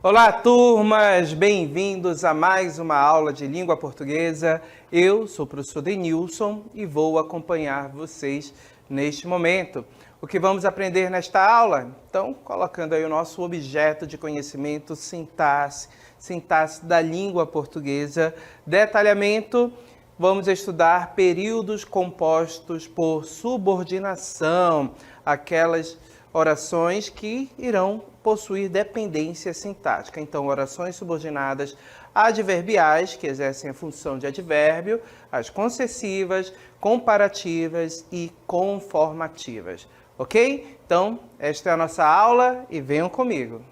Olá, turmas! Bem-vindos a mais uma aula de língua portuguesa. Eu sou o professor Denilson e vou acompanhar vocês neste momento. O que vamos aprender nesta aula? Então, colocando aí o nosso objeto de conhecimento, sintaxe da língua portuguesa, detalhamento. Vamos estudar períodos compostos por subordinação, aquelas orações que irão possuir dependência sintática. Então, orações subordinadas adverbiais, que exercem a função de advérbio, as concessivas, comparativas e conformativas. Ok? Então, esta é a nossa aula e venham comigo.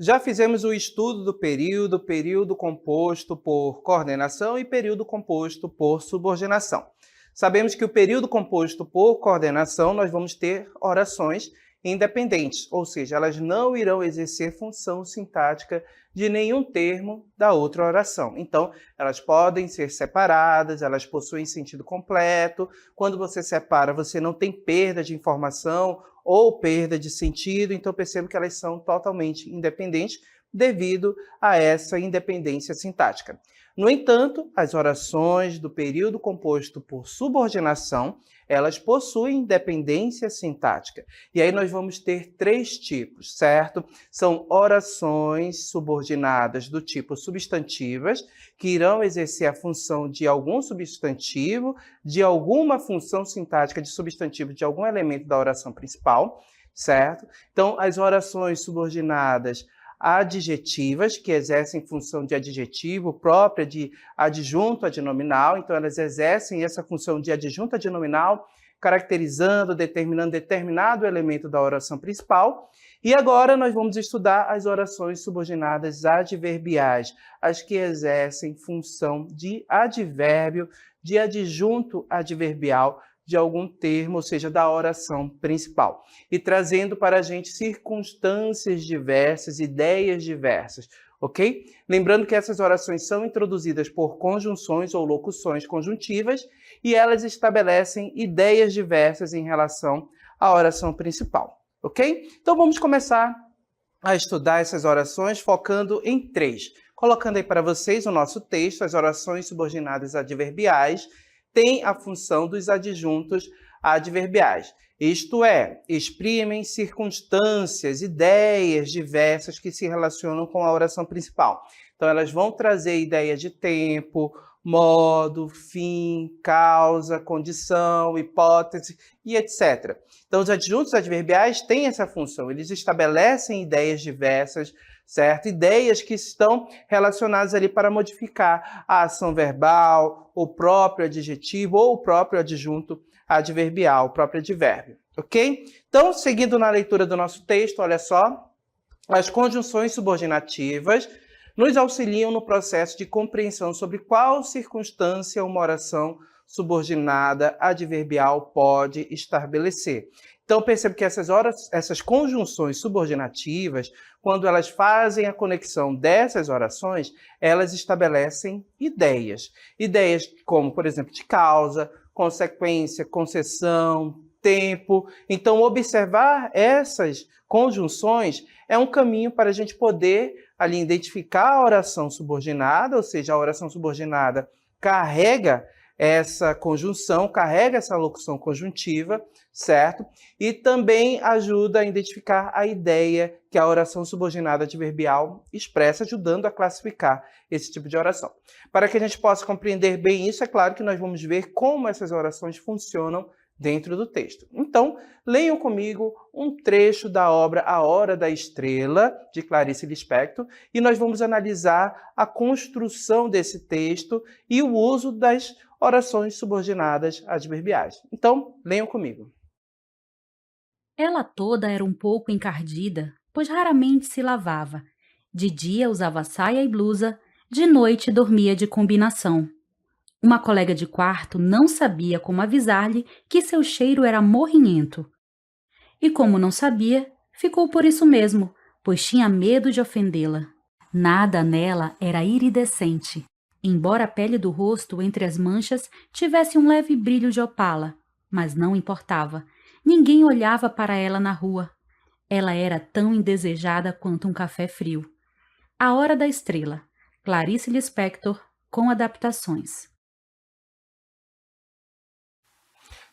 Já fizemos o estudo do período composto por coordenação e período composto por subordinação. Sabemos que o período composto por coordenação, nós vamos ter orações independentes, ou seja, elas não irão exercer função sintática de nenhum termo da outra oração. Então, elas podem ser separadas, elas possuem sentido completo. Quando você separa, você não tem perda de informação ou perda de sentido, então percebo que elas são totalmente independentes devido a essa independência sintática. No entanto, as orações do período composto por subordinação, elas possuem dependência sintática. E aí nós vamos ter três tipos, certo? São orações subordinadas do tipo substantivas, que irão exercer a função de algum substantivo, de alguma função sintática de substantivo de algum elemento da oração principal, certo? Então, as orações subordinadas adjetivas, que exercem função de adjetivo, própria de adjunto adnominal. Então, elas exercem essa função de adjunto adnominal, caracterizando, determinando determinado elemento da oração principal. E agora nós vamos estudar as orações subordinadas adverbiais, as que exercem função de advérbio, de adjunto adverbial, de algum termo, ou seja, da oração principal. E trazendo para a gente circunstâncias diversas, ideias diversas, ok? Lembrando que essas orações são introduzidas por conjunções ou locuções conjuntivas e elas estabelecem ideias diversas em relação à oração principal, ok? Então vamos começar a estudar essas orações focando em três. Colocando aí para vocês o nosso texto, as orações subordinadas adverbiais têm a função dos adjuntos adverbiais. Isto é, exprimem circunstâncias, ideias diversas que se relacionam com a oração principal. Então, elas vão trazer ideias de tempo, modo, fim, causa, condição, hipótese e etc. Então, os adjuntos adverbiais têm essa função. Eles estabelecem ideias diversas, certo? Ideias que estão relacionadas ali para modificar a ação verbal, o próprio adjetivo ou o próprio adjunto adverbial, o próprio advérbio, ok? Então, seguindo na leitura do nosso texto, olha só, as conjunções subordinativas nos auxiliam no processo de compreensão sobre qual circunstância uma oração subordinada adverbial pode estabelecer. Então, percebo que essas conjunções subordinativas, quando elas fazem a conexão dessas orações, elas estabelecem ideias. Ideias como, por exemplo, de causa, consequência, concessão, tempo. Então, observar essas conjunções é um caminho para a gente poder ali identificar a oração subordinada, ou seja, a oração subordinada carrega essa conjunção, carrega essa locução conjuntiva, certo? E também ajuda a identificar a ideia que a oração subordinada adverbial expressa, ajudando a classificar esse tipo de oração. Para que a gente possa compreender bem isso, é claro que nós vamos ver como essas orações funcionam dentro do texto. Então, leiam comigo um trecho da obra A Hora da Estrela, de Clarice Lispector, e nós vamos analisar a construção desse texto e o uso das orações subordinadas adverbiais. Então, leiam comigo. Ela toda era um pouco encardida, pois raramente se lavava. De dia usava saia e blusa, de noite dormia de combinação. Uma colega de quarto não sabia como avisar-lhe que seu cheiro era morrinhento. E como não sabia, ficou por isso mesmo, pois tinha medo de ofendê-la. Nada nela era iridescente, embora a pele do rosto entre as manchas tivesse um leve brilho de opala, mas não importava. Ninguém olhava para ela na rua. Ela era tão indesejada quanto um café frio. A Hora da Estrela, Clarice Lispector, com adaptações.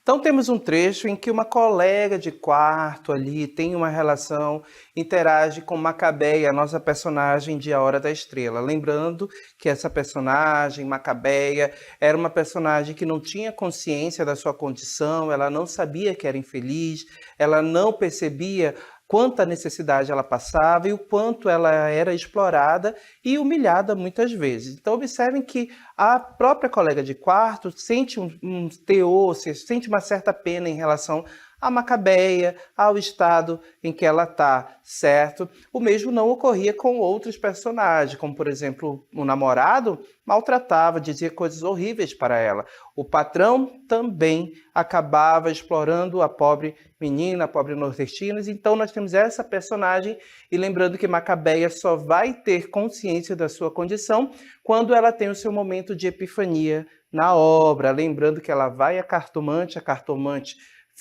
Então temos um trecho em que uma colega de quarto ali tem uma relação, interage com Macabeia, a nossa personagem de A Hora da Estrela. Lembrando que essa personagem, Macabeia, era uma personagem que não tinha consciência da sua condição, ela não sabia que era infeliz, ela não percebia quanta necessidade ela passava e o quanto ela era explorada e humilhada muitas vezes. Então observem que a própria colega de quarto sente um teor, sente uma certa pena em relação a Macabeia, ao estado em que ela está, certo? O mesmo não ocorria com outros personagens, como, por exemplo, o namorado maltratava, dizia coisas horríveis para ela. O patrão também acabava explorando a pobre menina, a pobre nordestina. Então nós temos essa personagem, e lembrando que Macabeia só vai ter consciência da sua condição quando ela tem o seu momento de epifania na obra. Lembrando que ela vai a cartomante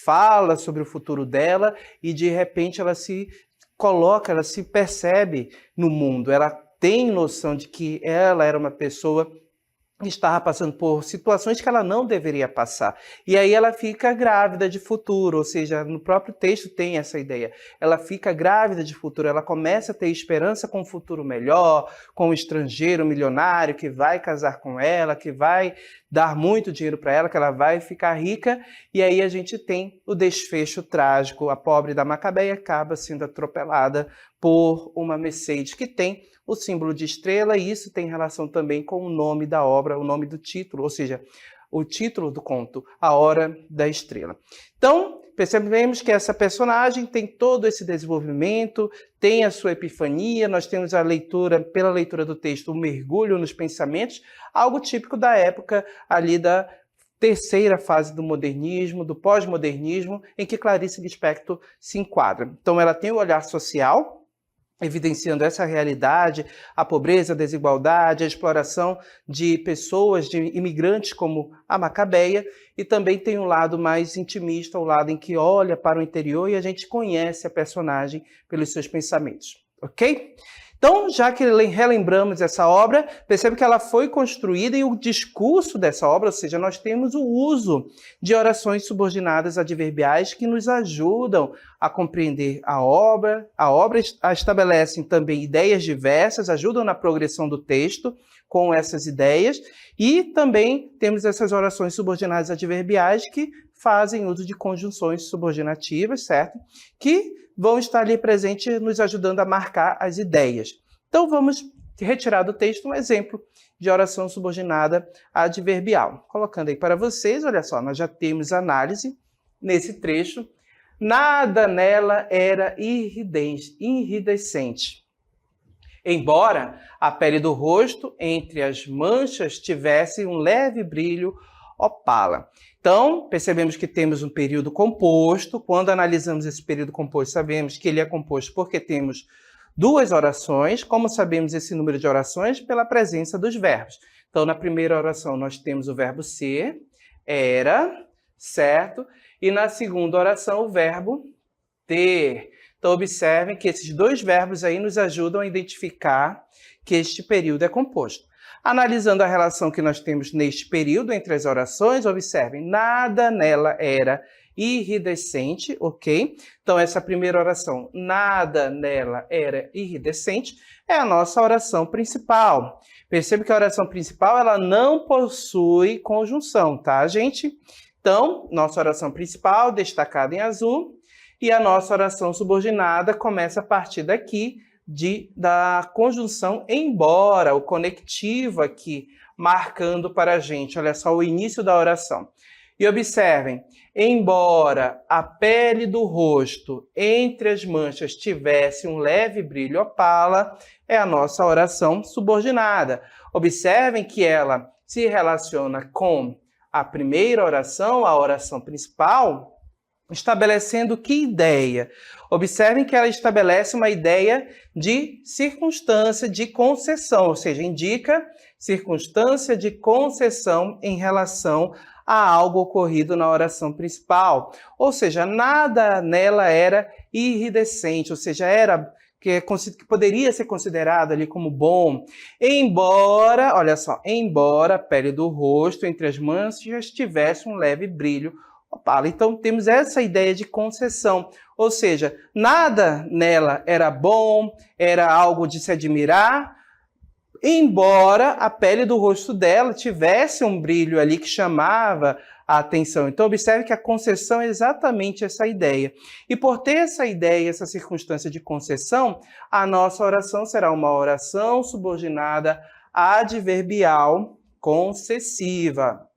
fala sobre o futuro dela e de repente ela se coloca, ela se percebe no mundo, ela tem noção de que ela era uma pessoa que estava passando por situações que ela não deveria passar. E aí ela fica grávida de futuro, ou seja, no próprio texto tem essa ideia. Ela fica grávida de futuro, ela começa a ter esperança com um futuro melhor, com um estrangeiro milionário que vai casar com ela, que vai dar muito dinheiro para ela, que ela vai ficar rica, e aí a gente tem o desfecho trágico. A pobre da Macabeia acaba sendo atropelada por uma Mercedes que tem o símbolo de estrela, e isso tem relação também com o nome da obra, o nome do título, ou seja, o título do conto, A Hora da Estrela. Então, percebemos que essa personagem tem todo esse desenvolvimento, tem a sua epifania, nós temos a leitura, pela leitura do texto, um mergulho nos pensamentos, algo típico da época ali da terceira fase do modernismo, do pós-modernismo, em que Clarice Lispector se enquadra. Então, ela tem o olhar social, evidenciando essa realidade, a pobreza, a desigualdade, a exploração de pessoas, de imigrantes como a Macabeia, e também tem um lado mais intimista, o lado em que olha para o interior e a gente conhece a personagem pelos seus pensamentos, ok? Então, já que relembramos essa obra, percebe que ela foi construída e o discurso dessa obra, ou seja, nós temos o uso de orações subordinadas adverbiais que nos ajudam a compreender a obra. A obra estabelece também ideias diversas, ajudam na progressão do texto com essas ideias, e também temos essas orações subordinadas adverbiais que fazem uso de conjunções subordinativas, certo? Que vão estar ali presentes nos ajudando a marcar as ideias. Então vamos retirar do texto um exemplo de oração subordinada adverbial. Colocando aí para vocês, olha só, nós já temos análise nesse trecho. Nada nela era iridescente, embora a pele do rosto entre as manchas tivesse um leve brilho opala. Então, percebemos que temos um período composto. Quando analisamos esse período composto, sabemos que ele é composto porque temos duas orações. Como sabemos esse número de orações? Pela presença dos verbos. Então, na primeira oração, nós temos o verbo ser, era, certo? E na segunda oração, o verbo ter. Então, observem que esses dois verbos aí nos ajudam a identificar que este período é composto. Analisando a relação que nós temos neste período entre as orações, observem, nada nela era iridescente, ok? Então, essa primeira oração, nada nela era iridescente, é a nossa oração principal. Perceba que a oração principal, ela não possui conjunção, tá, gente? Então, nossa oração principal, destacada em azul, e a nossa oração subordinada começa a partir daqui, da conjunção embora, o conectivo aqui, marcando para a gente, olha só, o início da oração. E observem, embora a pele do rosto entre as manchas tivesse um leve brilho opala, é a nossa oração subordinada. Observem que ela se relaciona com a primeira oração, a oração principal, estabelecendo que ideia? Observem que ela estabelece uma ideia de circunstância de concessão, ou seja, indica circunstância de concessão em relação a algo ocorrido na oração principal. Ou seja, nada nela era iridescente, ou seja, era que poderia ser considerado ali como bom, embora, olha só, embora a pele do rosto entre as manchas tivesse um leve brilho opala. Então temos essa ideia de concessão, ou seja, nada nela era bom, era algo de se admirar, embora a pele do rosto dela tivesse um brilho ali que chamava a atenção. Então, observe que a concessão é exatamente essa ideia. E por ter essa ideia, essa circunstância de concessão, a nossa oração será uma oração subordinada adverbial concessiva.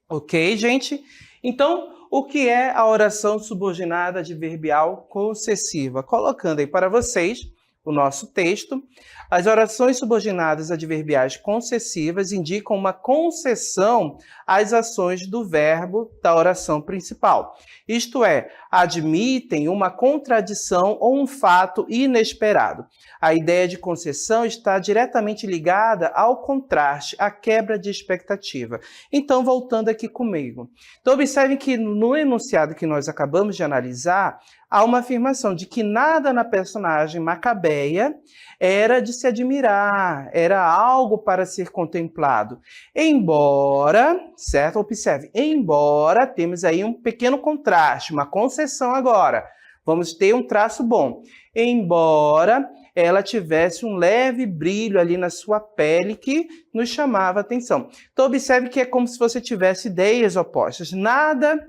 Ok, gente? Então, o que é a oração subordinada adverbial concessiva? Colocando aí para vocês o nosso texto, as orações subordinadas adverbiais concessivas indicam uma concessão às ações do verbo da oração principal. Isto é, admitem uma contradição ou um fato inesperado. A ideia de concessão está diretamente ligada ao contraste, à quebra de expectativa. Então, voltando aqui comigo. Então, observem que no enunciado que nós acabamos de analisar, há uma afirmação de que nada na personagem macabeia era de se admirar, era algo para ser contemplado. Embora, certo? Observe, embora temos aí um pequeno contraste, uma concessão agora. Vamos ter um traço bom. Embora ela tivesse um leve brilho ali na sua pele que nos chamava a atenção. Então, observe que é como se você tivesse ideias opostas. Nada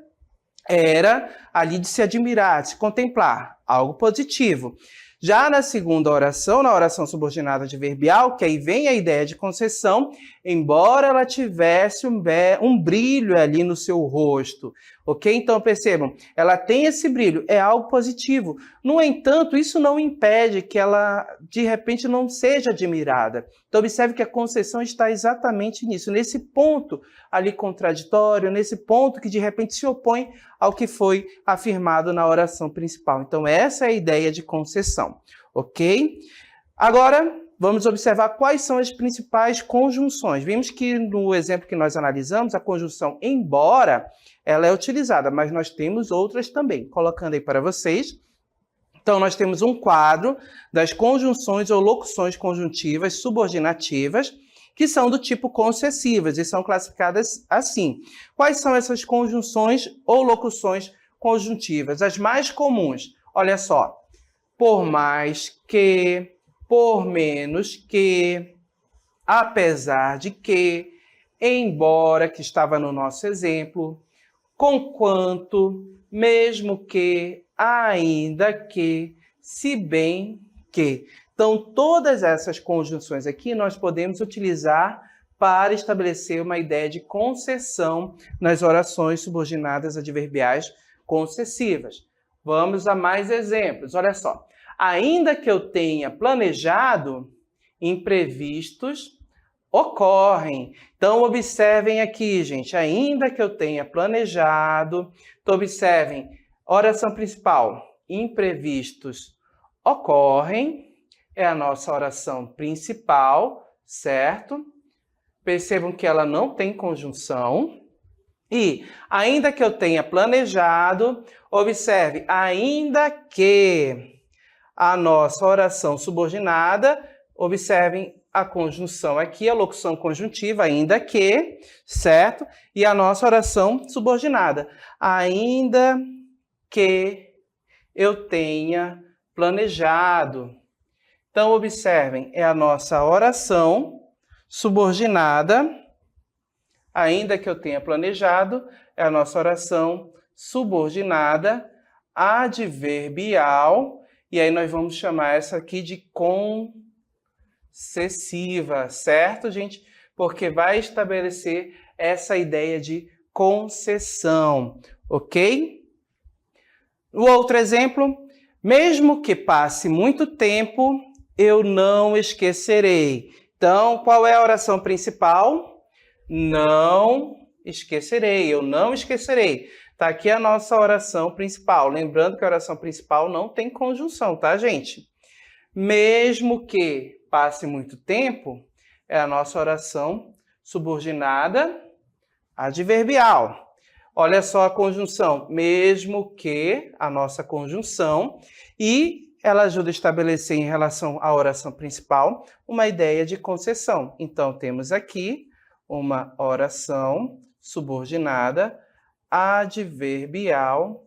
era ali de se admirar, de se contemplar, algo positivo. Já na segunda oração, na oração subordinada adverbial, que aí vem a ideia de concessão, embora ela tivesse um brilho ali no seu rosto, ok? Então percebam, ela tem esse brilho, é algo positivo. No entanto, isso não impede que ela, de repente, não seja admirada. Então observe que a concessão está exatamente nisso, nesse ponto ali contraditório, nesse ponto que de repente se opõe ao que foi afirmado na oração principal. Então essa é a ideia de concessão, ok? Agora, vamos observar quais são as principais conjunções. Vimos que no exemplo que nós analisamos, a conjunção embora, ela é utilizada, mas nós temos outras também. Colocando aí para vocês. Então, nós temos um quadro das conjunções ou locuções conjuntivas subordinativas, que são do tipo concessivas e são classificadas assim. Quais são essas conjunções ou locuções conjuntivas? As mais comuns, olha só. Por mais que, por menos que, apesar de que, embora, que estava no nosso exemplo, conquanto, mesmo que, ainda que, se bem que. Então, todas essas conjunções aqui nós podemos utilizar para estabelecer uma ideia de concessão nas orações subordinadas adverbiais concessivas. Vamos a mais exemplos. Olha só. Ainda que eu tenha planejado, imprevistos ocorrem. Então, observem aqui, gente. Ainda que eu tenha planejado, então, observem. Oração principal. Imprevistos ocorrem. É a nossa oração principal, certo? Percebam que ela não tem conjunção. E, ainda que eu tenha planejado, observe, ainda que a nossa oração subordinada, observem a conjunção aqui, a locução conjuntiva, ainda que, certo? E a nossa oração subordinada, ainda que eu tenha planejado. Então, observem, é a nossa oração subordinada, ainda que eu tenha planejado, é a nossa oração subordinada adverbial, e aí nós vamos chamar essa aqui de concessiva, certo, gente? Porque vai estabelecer essa ideia de concessão, ok? O outro exemplo, mesmo que passe muito tempo, eu não esquecerei. Então, qual é a oração principal? Não esquecerei, eu não esquecerei. Está aqui a nossa oração principal. Lembrando que a oração principal não tem conjunção, tá, gente? Mesmo que passe muito tempo, é a nossa oração subordinada adverbial. Olha só a conjunção, mesmo que a nossa conjunção, e ela ajuda a estabelecer em relação à oração principal uma ideia de concessão. Então, temos aqui uma oração subordinada adverbial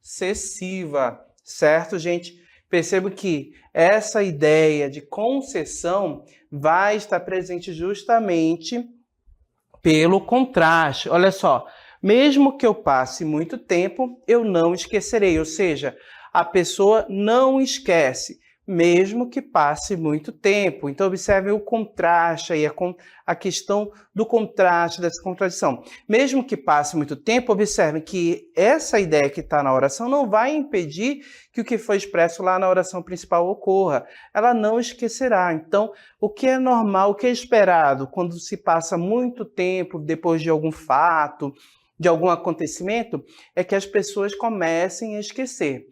concessiva, certo, gente? Percebo que essa ideia de concessão vai estar presente justamente pelo contraste. Olha só, mesmo que eu passe muito tempo, eu não esquecerei. Ou seja, a pessoa não esquece, mesmo que passe muito tempo. Então, observe o contraste aí, a questão do contraste, dessa contradição. Mesmo que passe muito tempo, observe que essa ideia que está na oração não vai impedir que o que foi expresso lá na oração principal ocorra. Ela não esquecerá. Então, o que é normal, o que é esperado quando se passa muito tempo depois de algum fato, de algum acontecimento, é que as pessoas comecem a esquecer.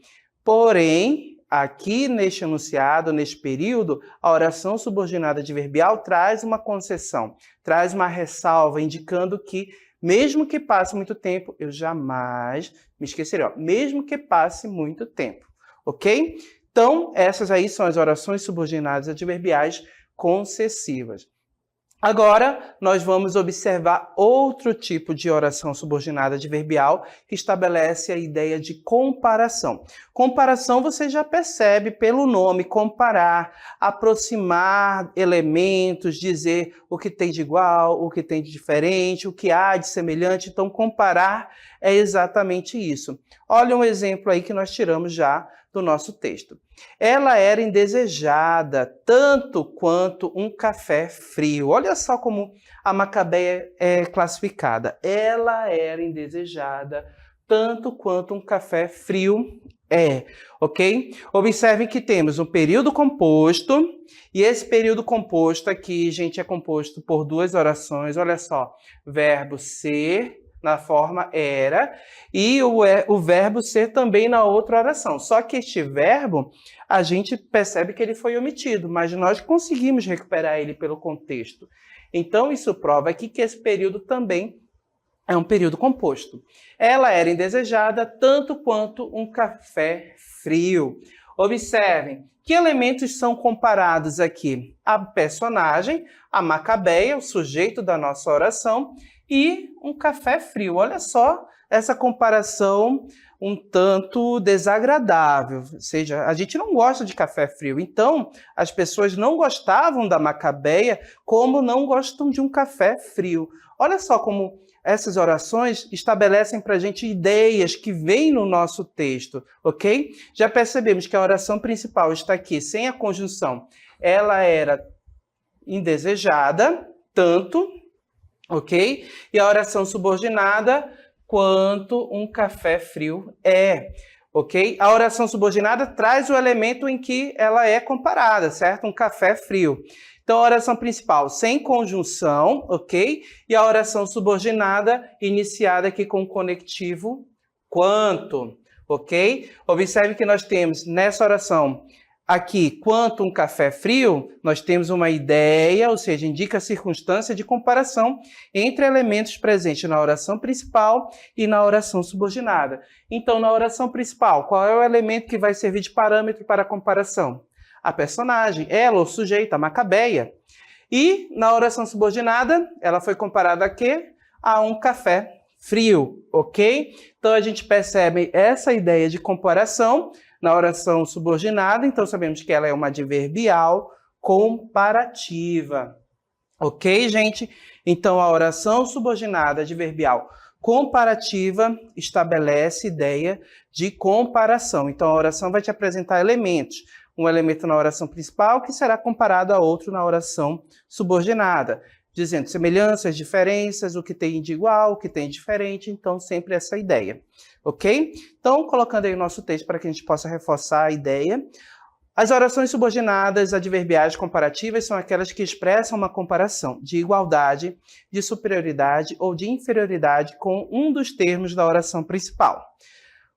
Porém, aqui neste enunciado, neste período, a oração subordinada adverbial traz uma concessão, traz uma ressalva, indicando que, mesmo que passe muito tempo, eu jamais me esquecerei. Mesmo que passe muito tempo, ok? Então, essas aí são as orações subordinadas adverbiais concessivas. Agora, nós vamos observar outro tipo de oração subordinada adverbial que estabelece a ideia de comparação. Comparação você já percebe pelo nome, comparar, aproximar elementos, dizer o que tem de igual, o que tem de diferente, o que há de semelhante. Então, comparar é exatamente isso. Olha um exemplo aí que nós tiramos já do nosso texto. Ela era indesejada tanto quanto um café frio. Olha só como a Macabeia é classificada. Ela era indesejada tanto quanto um café frio é, ok? Observe que temos um período composto, e esse período composto aqui, gente, é composto por duas orações. Olha só, verbo ser na forma era, e o verbo ser também na outra oração. Só que este verbo, a gente percebe que ele foi omitido, mas nós conseguimos recuperar ele pelo contexto. Então, isso prova aqui que esse período também é um período composto. Ela era indesejada tanto quanto um café frio. Observem que elementos são comparados aqui. A personagem, a Macabeia, o sujeito da nossa oração, e um café frio. Olha só essa comparação um tanto desagradável. Ou seja, a gente não gosta de café frio. Então, as pessoas não gostavam da Macabeia como não gostam de um café frio. Olha só como essas orações estabelecem para a gente ideias que vêm no nosso texto, ok? Já percebemos que a oração principal está aqui sem a conjunção. Ela era indesejada, tanto, ok? E a oração subordinada, quanto um café frio é, ok? A oração subordinada traz o elemento em que ela é comparada, certo? Um café frio. Então, a oração principal sem conjunção, ok? E a oração subordinada iniciada aqui com o conectivo quanto, ok? Observe que nós temos nessa oração aqui, quanto um café frio, nós temos uma ideia, ou seja, indica a circunstância de comparação entre elementos presentes na oração principal e na oração subordinada. Então, na oração principal, qual é o elemento que vai servir de parâmetro para a comparação? A personagem, ela, o sujeito, a Macabeia. E na oração subordinada, ela foi comparada a quê? A um café frio, ok? Então, a gente percebe essa ideia de comparação na oração subordinada, então sabemos que ela é uma adverbial comparativa. Ok, gente? Então, a oração subordinada adverbial comparativa estabelece ideia de comparação. Então, a oração vai te apresentar elementos. Um elemento na oração principal que será comparado a outro na oração subordinada, dizendo semelhanças, diferenças, o que tem de igual, o que tem de diferente, então sempre essa ideia, ok? Então, colocando aí o nosso texto para que a gente possa reforçar a ideia. As orações subordinadas adverbiais comparativas são aquelas que expressam uma comparação de igualdade, de superioridade ou de inferioridade com um dos termos da oração principal.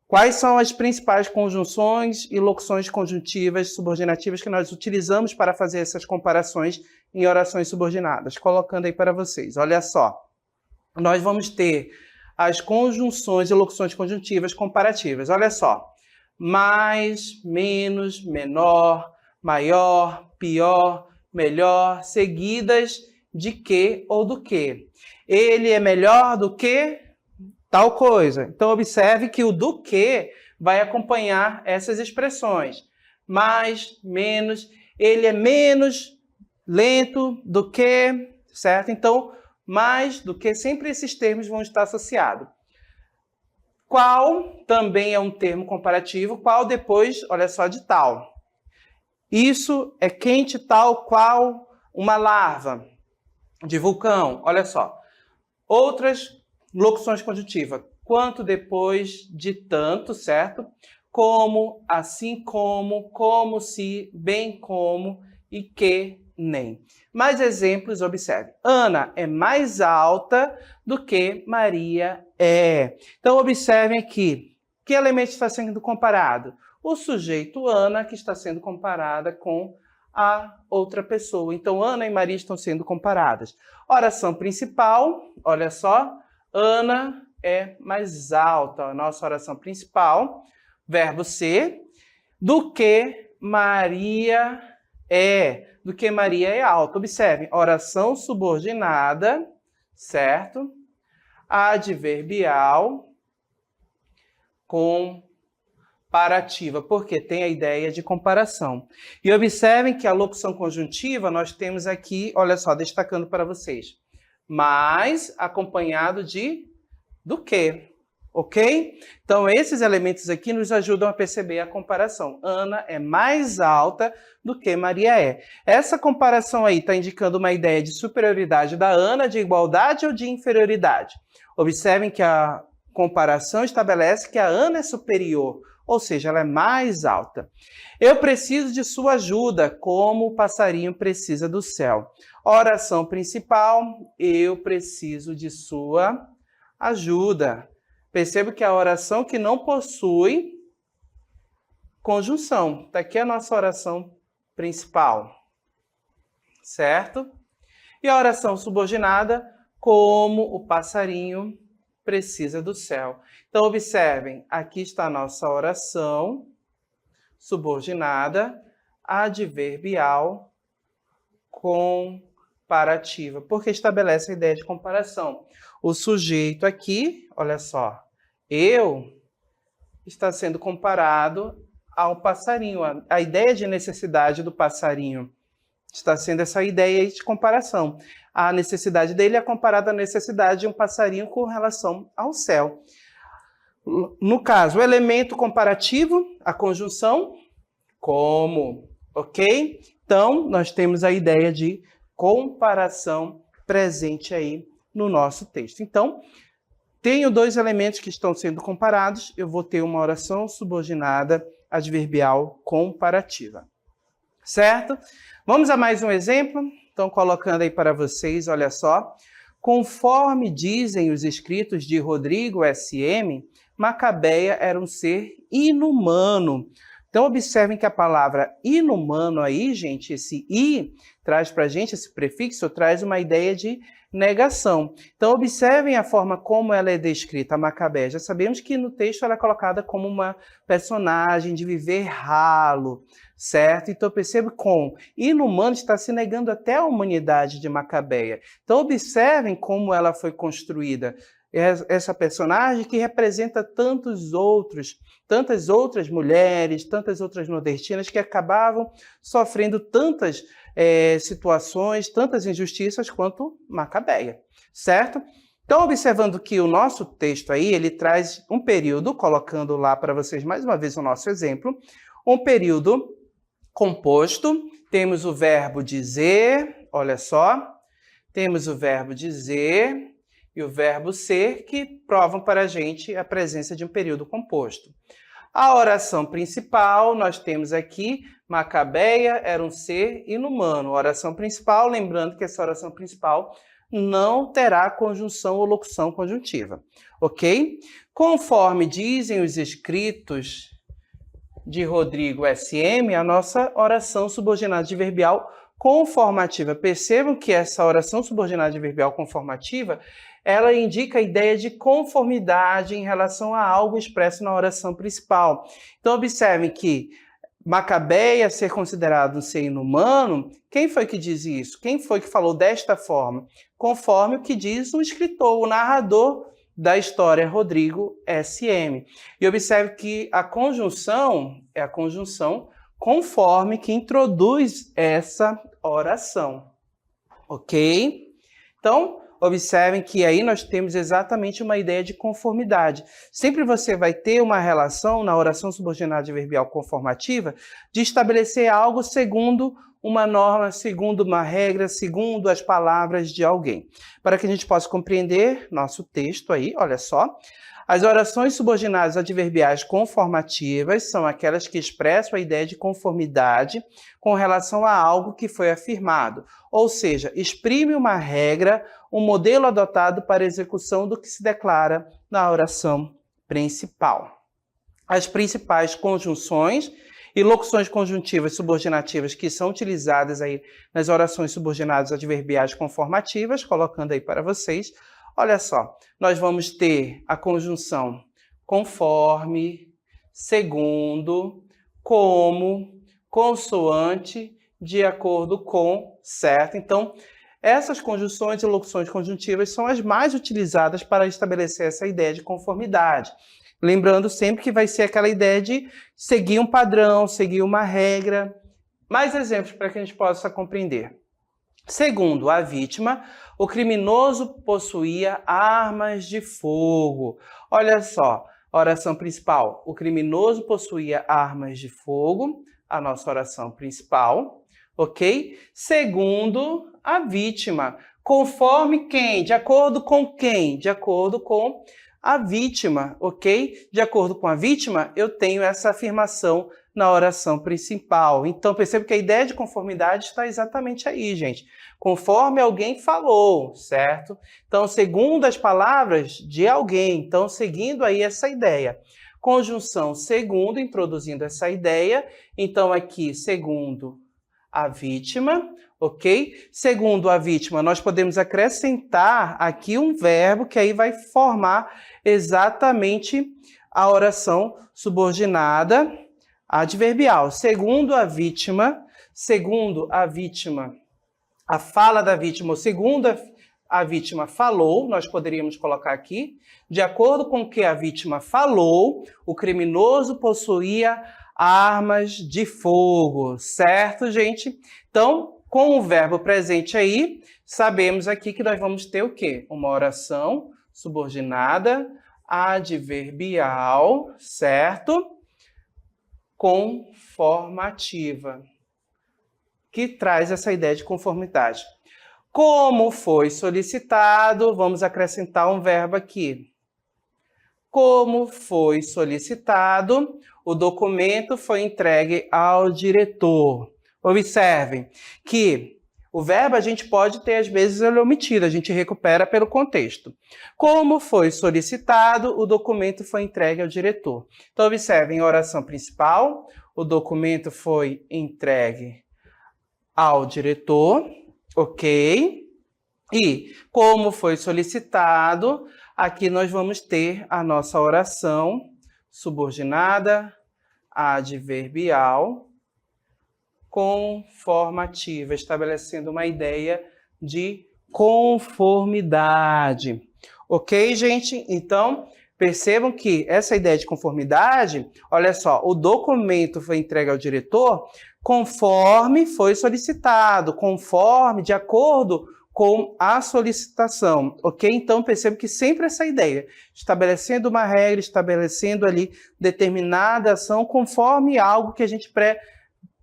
Quais são as principais conjunções e locuções conjuntivas subordinativas que nós utilizamos para fazer essas comparações em orações subordinadas? Colocando aí para vocês. Olha só, nós vamos ter as conjunções e locuções conjuntivas comparativas. Olha só. Mais, menos, menor, maior, pior, melhor, seguidas de que ou do que. Ele é melhor do que tal coisa. Então, observe que o do que vai acompanhar essas expressões. Mais, menos, ele é menos lento do que, certo? Então, mais do que, sempre esses termos vão estar associados. Qual também é um termo comparativo, qual depois, olha só, de tal. Isso é quente tal qual uma lava de vulcão, olha só. Outras locuções conjuntivas, quanto depois de tanto, certo? Como, assim como se, bem como e que nem. Mais exemplos, observe. Ana é mais alta do que Maria é. Então, observem aqui. Que elemento está sendo comparado? O sujeito Ana, que está sendo comparada com a outra pessoa. Então, Ana e Maria estão sendo comparadas. Oração principal, olha só. Ana é mais alta. A nossa oração principal, verbo ser, do que Maria é. Do que Maria é alta. Observem, oração subordinada, certo? Adverbial comparativa, porque tem a ideia de comparação. E observem que a locução conjuntiva nós temos aqui, olha só, destacando para vocês, mais acompanhado de do que. Ok? Então, esses elementos aqui nos ajudam a perceber a comparação. Ana é mais alta do que Maria é. Essa comparação aí está indicando uma ideia de superioridade da Ana, de igualdade ou de inferioridade. Observem que a comparação estabelece que a Ana é superior, ou seja, ela é mais alta. Eu preciso de sua ajuda, como o passarinho precisa do céu. Oração principal, eu preciso de sua ajuda. Perceba que a oração que não possui conjunção. Está aqui a nossa oração principal, certo? E a oração subordinada, como o passarinho precisa do céu. Então, observem, aqui está a nossa oração subordinada, adverbial, comparativa, porque estabelece a ideia de comparação. O sujeito aqui, olha só, eu, está sendo comparado ao passarinho. A ideia de necessidade do passarinho está sendo essa ideia de comparação. A necessidade dele é comparada à necessidade de um passarinho com relação ao céu. No caso, o elemento comparativo, a conjunção, como, ok? Então, nós temos a ideia de comparação presente aí no nosso texto. Então, tenho dois elementos que estão sendo comparados, eu vou ter uma oração subordinada adverbial comparativa. Certo? Vamos a mais um exemplo? Então, colocando aí para vocês, olha só. Conforme dizem os escritos de Rodrigo S.M., Macabeia era um ser inumano. Então, observem que a palavra inumano aí, gente, esse i traz para a gente, esse prefixo traz uma ideia de negação. Então, observem a forma como ela é descrita, a Macabeia. Já sabemos que no texto ela é colocada como uma personagem de viver ralo, certo? Então, perceba como inumano está se negando até a humanidade de Macabeia. Então, observem como ela foi construída. Essa personagem que representa tantas outras mulheres, tantas outras nordestinas que acabavam sofrendo tantas situações, tantas injustiças quanto Macabeia, certo? Então, observando que o nosso texto aí, ele traz um período, colocando lá para vocês mais uma vez o nosso exemplo, um período composto, temos o verbo dizer, olha só, temos o verbo dizer e o verbo ser, que provam para a gente a presença de um período composto. A oração principal, nós temos aqui, Macabeia era um ser inumano. A oração principal, lembrando que essa oração principal não terá conjunção ou locução conjuntiva, ok? Conforme dizem os escritos de Rodrigo S.M., a nossa oração subordinada adverbial conformativa. Percebam que essa oração subordinada adverbial conformativa, ela indica a ideia de conformidade em relação a algo expresso na oração principal. Então, observem que Macabeia ser considerado um ser inumano, quem foi que diz isso? Quem foi que falou desta forma? Conforme o que diz o escritor, o narrador da história, Rodrigo S.M. E observe que a conjunção é a conjunção conforme que introduz essa oração, ok? Então, observem que aí nós temos exatamente uma ideia de conformidade. Sempre você vai ter uma relação na oração subordinada adverbial conformativa de estabelecer algo segundo uma norma, segundo uma regra, segundo as palavras de alguém. Para que a gente possa compreender nosso texto aí, olha só. As orações subordinadas adverbiais conformativas são aquelas que expressam a ideia de conformidade com relação a algo que foi afirmado, ou seja, exprime uma regra, um modelo adotado para a execução do que se declara na oração principal. As principais conjunções e locuções conjuntivas subordinativas que são utilizadas aí nas orações subordinadas adverbiais conformativas, colocando aí para vocês. Olha só, nós vamos ter a conjunção conforme, segundo, como, consoante, de acordo com, certo? Então, essas conjunções e locuções conjuntivas são as mais utilizadas para estabelecer essa ideia de conformidade. Lembrando sempre que vai ser aquela ideia de seguir um padrão, seguir uma regra. Mais exemplos para que a gente possa compreender. Segundo a vítima, o criminoso possuía armas de fogo. Olha só, oração principal. O criminoso possuía armas de fogo, a nossa oração principal, ok? Segundo a vítima, conforme quem? De acordo com quem? De acordo com a vítima, ok? De acordo com a vítima, eu tenho essa afirmação na oração principal. Então, perceba que a ideia de conformidade está exatamente aí, gente. Conforme alguém falou, certo? Então, segundo as palavras de alguém. Então, seguindo aí essa ideia. Conjunção segundo, introduzindo essa ideia. Então, aqui, segundo a vítima, ok? Segundo a vítima, nós podemos acrescentar aqui um verbo que aí vai formar exatamente a oração subordinada adverbial. Segundo a vítima, a fala da vítima, ou segundo a vítima falou, nós poderíamos colocar aqui, de acordo com o que a vítima falou, o criminoso possuía armas de fogo, certo, gente? Então, com o verbo presente aí, sabemos aqui que nós vamos ter o quê? Uma oração subordinada adverbial, certo? Conformativa, que traz essa ideia de conformidade. Como foi solicitado, vamos acrescentar um verbo aqui. Como foi solicitado, o documento foi entregue ao diretor. Observem que o verbo a gente pode ter, às vezes, ele omitido, a gente recupera pelo contexto. Como foi solicitado, o documento foi entregue ao diretor. Então, observem, a oração principal, o documento foi entregue ao diretor, ok? E como foi solicitado, aqui nós vamos ter a nossa oração subordinada adverbial conformativa, estabelecendo uma ideia de conformidade. Ok, gente? Então, percebam que essa ideia de conformidade, olha só, o documento foi entregue ao diretor conforme foi solicitado, conforme, de acordo com a solicitação, ok? Então, perceba que sempre essa ideia, estabelecendo uma regra, estabelecendo ali determinada ação conforme algo que a gente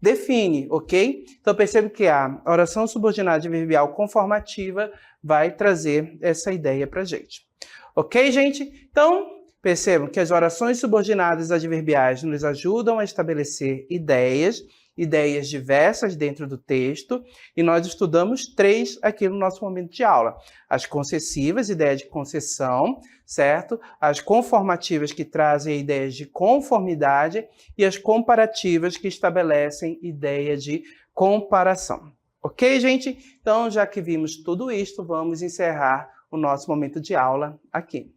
define, ok? Então, perceba que a oração subordinada adverbial conformativa vai trazer essa ideia para a gente. Ok, gente? Então, percebam que as orações subordinadas adverbiais nos ajudam a estabelecer ideias diversas dentro do texto, e nós estudamos 3 aqui no nosso momento de aula. As concessivas, ideia de concessão, certo? As conformativas, que trazem ideias de conformidade, e as comparativas, que estabelecem ideia de comparação. Ok, gente? Então, já que vimos tudo isto, vamos encerrar o nosso momento de aula aqui.